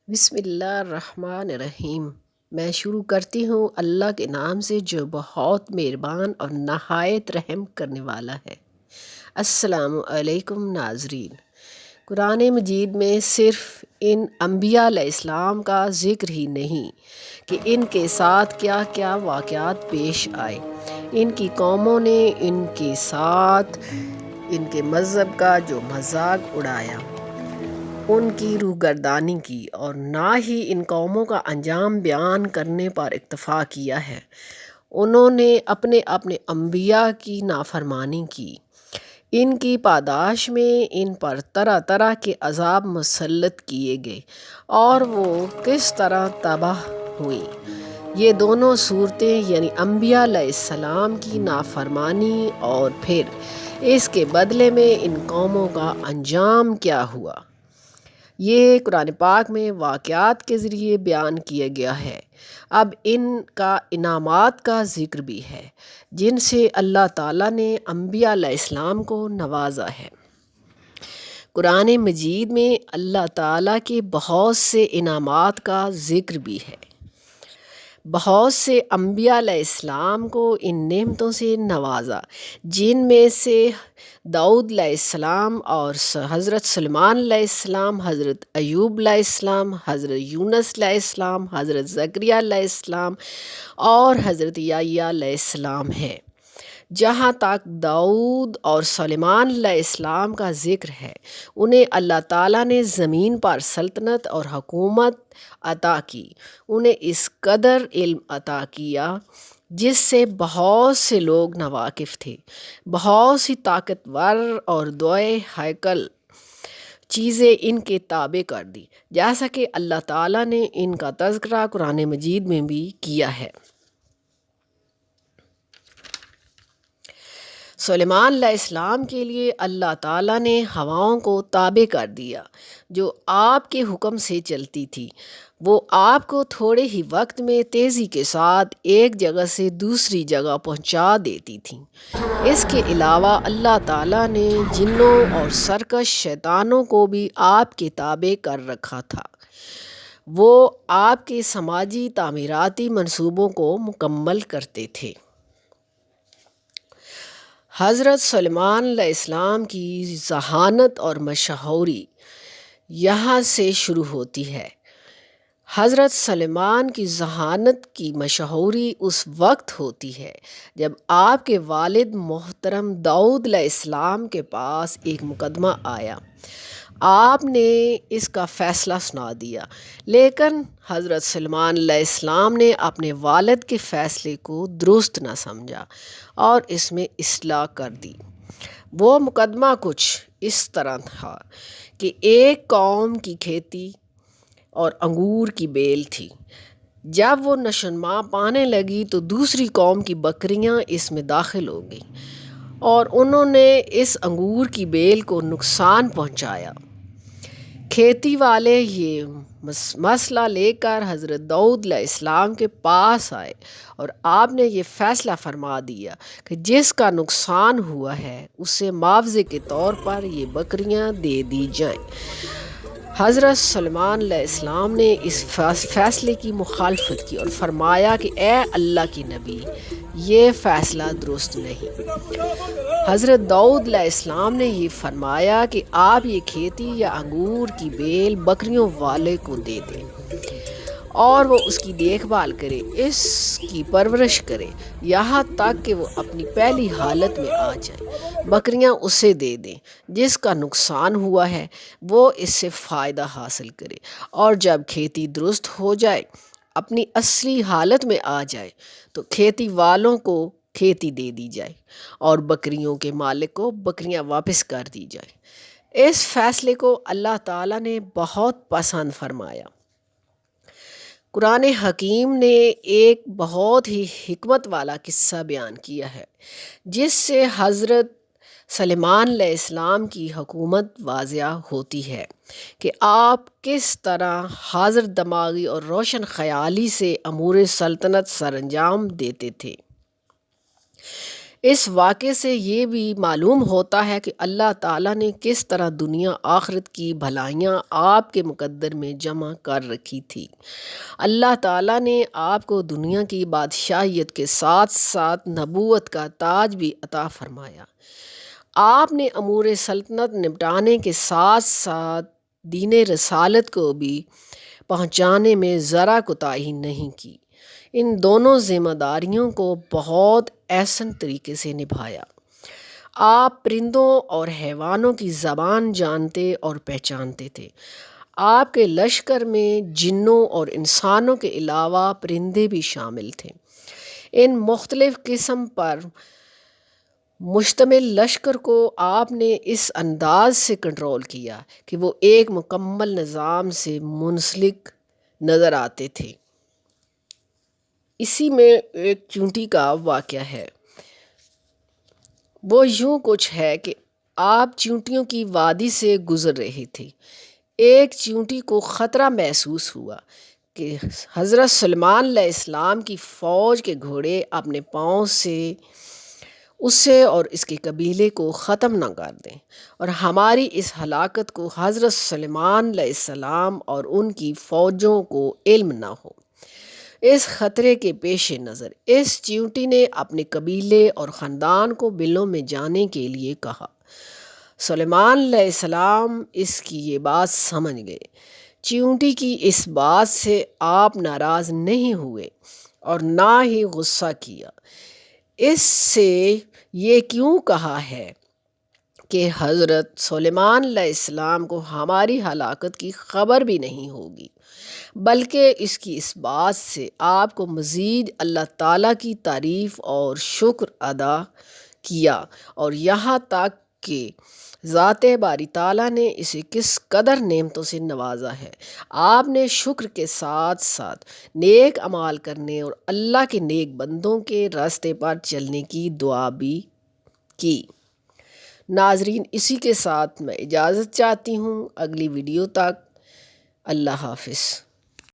بسم اللہ الرحمن الرحیم۔ میں شروع کرتی ہوں اللہ کے نام سے جو بہت مہربان اور نہایت رحم کرنے والا ہے۔ السلام علیکم ناظرین۔ قرآن مجید میں صرف ان انبیاء علیہ السلام کا ذکر ہی نہیں کہ ان کے ساتھ کیا کیا واقعات پیش آئے، ان کی قوموں نے ان کے ساتھ ان کے مذہب کا جو مذاق اڑایا، ان کی روگردانی کی، اور نہ ہی ان قوموں کا انجام بیان کرنے پر اکتفا کیا ہے۔ انہوں نے اپنے اپنے انبیاء کی نافرمانی کی۔ ان کی پاداش میں ان پر طرح طرح کے عذاب مسلط کیے گئے اور وہ کس طرح تباہ ہوئی۔ یہ دونوں صورتیں یعنی انبیاء علیہ السلام کی نافرمانی اور پھر اس کے بدلے میں ان قوموں کا انجام کیا ہوا، یہ قرآن پاک میں واقعات کے ذریعے بیان کیا گیا ہے۔ اب ان کا انعامات کا ذکر بھی ہے جن سے اللہ تعالیٰ نے انبیاء علیہ السلام کو نوازا ہے۔ قرآن مجید میں اللہ تعالیٰ کے بہت سے انعامات کا ذکر بھی ہے۔ بہت سے انبیاء علیہ السلام کو ان نعمتوں سے نوازا، جن میں سے داؤد علیہ السلام اور حضرت سلیمان علیہ السلام، حضرت ایوب علیہ السلام، حضرت یونس علیہ السلام، حضرت زکریا علیہ السلام اور حضرت یحییٰ علیہ السلام ہے۔ جہاں تک داؤد اور سلیمان علیہ السلام کا ذکر ہے، انہیں اللہ تعالیٰ نے زمین پر سلطنت اور حکومت عطا کی، انہیں اس قدر علم عطا کیا جس سے بہت سے لوگ ناواقف تھے۔ بہت سی طاقتور اور دوئے ہیکل چیزیں ان کے تابع کر دی، جیسا کہ اللہ تعالیٰ نے ان کا تذکرہ قرآن مجید میں بھی کیا ہے۔ سلیمان علیہ السلام کے لیے اللہ تعالیٰ نے ہواؤں کو تابع کر دیا جو آپ کے حکم سے چلتی تھی۔ وہ آپ کو تھوڑے ہی وقت میں تیزی کے ساتھ ایک جگہ سے دوسری جگہ پہنچا دیتی تھیں۔ اس کے علاوہ اللہ تعالیٰ نے جنوں اور سرکش شیطانوں کو بھی آپ کے تابع کر رکھا تھا۔ وہ آپ کے سماجی تعمیراتی منصوبوں کو مکمل کرتے تھے۔ حضرت سلیمان علیہ السلام کی ذہانت اور مشہوری یہاں سے شروع ہوتی ہے۔ حضرت سلیمان کی ذہانت کی مشہوری اس وقت ہوتی ہے جب آپ کے والد محترم داؤد علیہ السلام کے پاس ایک مقدمہ آیا۔ آپ نے اس کا فیصلہ سنا دیا، لیکن حضرت سلیمان علیہ السلام نے اپنے والد کے فیصلے کو درست نہ سمجھا اور اس میں اصلاح کر دی۔ وہ مقدمہ کچھ اس طرح تھا کہ ایک قوم کی کھیتی اور انگور کی بیل تھی۔ جب وہ نشوونما پانے لگی تو دوسری قوم کی بکریاں اس میں داخل ہو گئیں اور انہوں نے اس انگور کی بیل کو نقصان پہنچایا۔ کھیتی والے یہ مسئلہ لے کر حضرت داؤد علیہ السلام کے پاس آئے اور آپ نے یہ فیصلہ فرما دیا کہ جس کا نقصان ہوا ہے اسے معاوضے کے طور پر یہ بکریاں دے دی جائیں۔ حضرت سلیمان علیہ السلام نے اس فیصلے کی مخالفت کی اور فرمایا کہ اے اللہ کی نبی، یہ فیصلہ درست نہیں۔ حضرت داؤد علیہ السلام نے یہ فرمایا کہ آپ یہ کھیتی یا انگور کی بیل بکریوں والے کو دے دیں اور وہ اس کی دیکھ بھال کرے، اس کی پرورش کرے یہاں تک کہ وہ اپنی پہلی حالت میں آ جائے۔ بکریاں اسے دے دیں، جس کا نقصان ہوا ہے وہ اس سے فائدہ حاصل کرے، اور جب کھیتی درست ہو جائے، اپنی اصلی حالت میں آ جائے تو کھیتی والوں کو کھیتی دے دی جائے اور بکریوں کے مالک کو بکریاں واپس کر دی جائے۔ اس فیصلے کو اللہ تعالیٰ نے بہت پسند فرمایا۔ قرآن حکیم نے ایک بہت ہی حکمت والا قصہ بیان کیا ہے جس سے حضرت سلیمان علیہ السلام کی حکومت واضح ہوتی ہے کہ آپ کس طرح حاضر دماغی اور روشن خیالی سے امور سلطنت سر انجام دیتے تھے۔ اس واقعے سے یہ بھی معلوم ہوتا ہے کہ اللہ تعالیٰ نے کس طرح دنیا آخرت کی بھلائیاں آپ کے مقدر میں جمع کر رکھی تھی۔ اللہ تعالیٰ نے آپ کو دنیا کی بادشاہیت کے ساتھ ساتھ نبوت کا تاج بھی عطا فرمایا۔ آپ نے امور سلطنت نپٹانے کے ساتھ ساتھ دین رسالت کو بھی پہنچانے میں ذرا کوتاہی نہیں کی۔ ان دونوں ذمہ داریوں کو بہت احسن طریقے سے نبھایا۔ آپ پرندوں اور حیوانوں کی زبان جانتے اور پہچانتے تھے۔ آپ کے لشکر میں جنوں اور انسانوں کے علاوہ پرندے بھی شامل تھے۔ ان مختلف قسم پر مشتمل لشکر کو آپ نے اس انداز سے کنٹرول کیا کہ وہ ایک مکمل نظام سے منسلک نظر آتے تھے۔ اسی میں ایک چیونٹی کا واقعہ ہے۔ وہ یوں کچھ ہے کہ آپ چیونٹیوں کی وادی سے گزر رہے تھے۔ ایک چیونٹی کو خطرہ محسوس ہوا کہ حضرت سلیمان علیہ السلام کی فوج کے گھوڑے اپنے پاؤں سے اسے اور اس کے قبیلے کو ختم نہ کر دیں اور ہماری اس ہلاکت کو حضرت سلیمان علیہ السلام اور ان کی فوجوں کو علم نہ ہو۔ اس خطرے کے پیش نظر اس چیونٹی نے اپنے قبیلے اور خاندان کو بلوں میں جانے کے لیے کہا۔ سلیمان علیہ السلام اس کی یہ بات سمجھ گئے۔ چیونٹی کی اس بات سے آپ ناراض نہیں ہوئے اور نہ ہی غصہ کیا۔ اس سے یہ کیوں کہا ہے کہ حضرت سلیمان علیہ السلام کو ہماری ہلاکت کی خبر بھی نہیں ہوگی، بلکہ اس کی اس بات سے آپ کو مزید اللہ تعالیٰ کی تعریف اور شکر ادا کیا اور یہاں تک کہ ذات باری تعالیٰ نے اسے کس قدر نعمتوں سے نوازا ہے۔ آپ نے شکر کے ساتھ ساتھ نیک اعمال کرنے اور اللہ کے نیک بندوں کے راستے پر چلنے کی دعا بھی کی۔ ناظرین، اسی کے ساتھ میں اجازت چاہتی ہوں۔ اگلی ویڈیو تک اللہ حافظ۔